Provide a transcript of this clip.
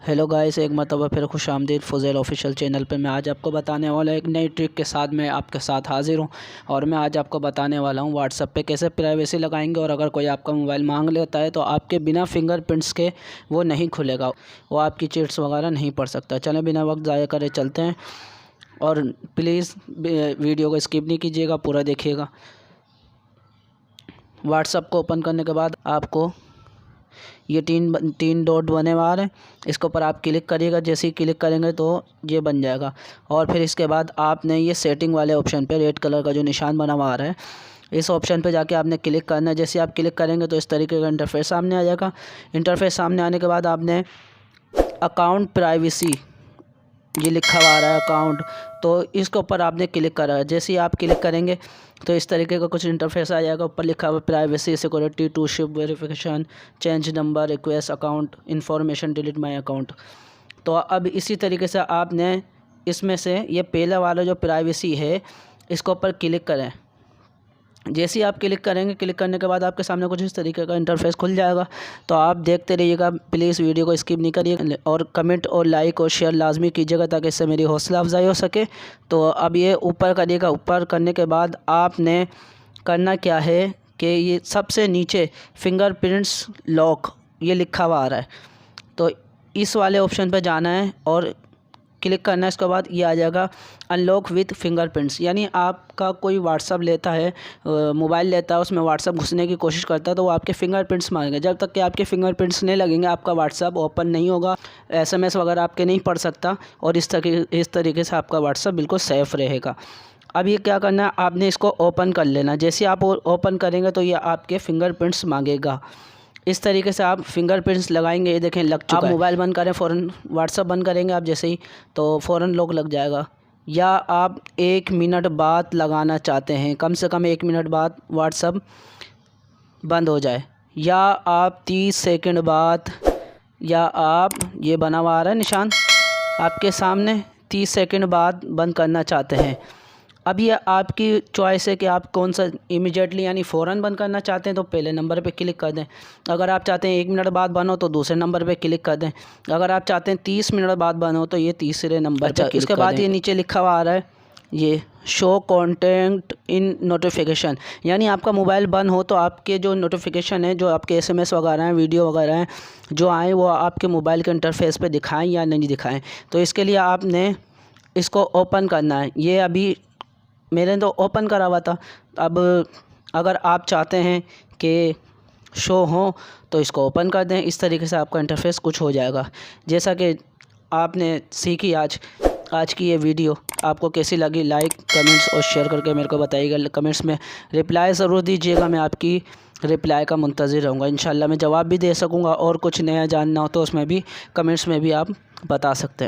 Hello guys, एक मरतबा फिर खुशामदीद फ़ुज़ैल ऑफिशियल चैनल पे। मैं आज आपको बताने वाला एक नई ट्रिक के साथ मैं आपके साथ हाज़िर हूँ। और मैं आज आपको बताने वाला हूँ व्हाट्सएप पे कैसे प्राइवेसी लगाएंगे। और अगर कोई आपका मोबाइल मांग लेता है तो आपके बिना फिंगरप्रिंट्स के वो नहीं खुलेगा, वो आपकी चैट्स वगैरह नहीं पढ़ सकता। चलें बिना वक्त ज़ाया करे चलते हैं। और प्लीज़ वीडियो को स्किप नहीं कीजिएगा, पूरा देखिएगा। व्हाट्सएप को ओपन करने के बाद आपको ये तीन डॉट बने हुए आ रहे हैं, इसके ऊपर आप क्लिक करिएगा। जैसे ही क्लिक करेंगे तो ये बन जाएगा। और फिर इसके बाद आपने ये सेटिंग वाले ऑप्शन पे रेड कलर का जो निशान बना हुआ आ रहा है, इस ऑप्शन पे जाके आपने क्लिक करना है। जैसे आप क्लिक करेंगे तो इस तरीके का इंटरफेस सामने आ जाएगा। इंटरफेस सामने आने के बाद आपने अकाउंट प्राइवेसी ये लिखा हुआ आ रहा है अकाउंट, तो इसके ऊपर आपने क्लिक करा है। जैसे ही आप क्लिक करेंगे तो इस तरीके का कुछ इंटरफेस आ जाएगा। ऊपर लिखा हुआ privacy security two step verification change number request account information delete my account. तो अब इसी तरीके से आपने इसमें से ये पहला वाला जो प्राइवेसी है इसके ऊपर क्लिक करें। जैसे ही आप क्लिक करेंगे, क्लिक करने के बाद आपके सामने कुछ इस तरीके का इंटरफेस खुल जाएगा। तो आप देखते रहिएगा, प्लीज़ वीडियो को स्किप नहीं करिए और कमेंट और लाइक और शेयर लाजमी कीजिएगा ताकि इससे मेरी हौसला अफजाई हो सके। तो अब ये ऊपर करिएगा। ऊपर करने के बाद आपने करना क्या है कि ये सबसे नीचे फिंगरप्रिंट्स लॉक ये लिखा हुआ आ रहा है, तो इस वाले ऑप्शन पर जाना है और क्लिक करना है। इसके बाद ये आ जाएगा अनलॉक विथ फिंगरप्रिंट्स। यानी आपका कोई व्हाट्सअप लेता है, मोबाइल लेता है, उसमें व्हाट्सअप घुसने की कोशिश करता है तो वो आपके फिंगरप्रिंट्स मांगेंगे। जब तक कि आपके फिंगरप्रिंट्स नहीं लगेंगे आपका व्हाट्सअप ओपन नहीं होगा, SMS वगैरह आपके नहीं पढ़ सकता और इस तरीके से आपका व्हाट्सअप बिल्कुल सेफ़ रहेगा। अब ये क्या करना है, आपने इसको ओपन कर लेना। जैसे आप ओपन करेंगे तो ये आपके फिंगरप्रिंट्स मांगेगा। इस तरीके से आप फिंगरप्रिंट्स लगाएंगे। ये देखें लग चुका है। आप मोबाइल बंद करें, फ़ौरन व्हाट्सअप बंद करेंगे आप जैसे ही, तो फ़ौरन लॉक लग जाएगा। या आप 1 मिनट बाद लगाना चाहते हैं, कम से कम 1 मिनट बाद व्हाट्सअप बंद हो जाए, या आप 30 सेकंड बाद, या आप ये बना हुआ आ रहा है निशान आपके सामने 30 सेकंड बाद बंद करना चाहते हैं। अब ये आपकी चॉइस है कि आप कौन सा इमीडिएटली यानी फ़ौरन बंद करना चाहते हैं तो पहले नंबर पे क्लिक कर दें। अगर आप चाहते हैं 1 मिनट बाद बंद हो तो दूसरे नंबर पे क्लिक कर दें। अगर आप चाहते हैं 30 मिनट बाद बंद हो तो ये तीसरे नंबर पे। इसके बाद ये नीचे लिखा हुआ आ रहा है ये शो कॉन्टेंट इन नोटिफिकेशन, यानी आपका मोबाइल बंद हो तो आपके जो नोटिफिकेशन है, जो आपके SMS वगैरह हैं, वीडियो वगैरह हैं जो आए, वो आपके मोबाइल के इंटरफेस पे दिखाएं या नहीं दिखाएं। तो इसके लिए आपने इसको ओपन करना है। ये अभी मैंने तो ओपन करा हुआ था। अब अगर आप चाहते हैं कि शो हो तो इसको ओपन कर दें। इस तरीके से आपका इंटरफेस कुछ हो जाएगा। जैसा कि आपने सीखी आज की ये वीडियो आपको कैसी लगी, लाइक कमेंट्स और शेयर करके मेरे को बताइएगा। कमेंट्स में रिप्लाई ज़रूर दीजिएगा, मैं आपकी रिप्लाई का मुंतज़िर रहूँगा। इंशाल्लाह मैं जवाब भी दे सकूँगा और कुछ नया जानना हो तो उसमें भी कमेंट्स में भी आप बता सकते हैं।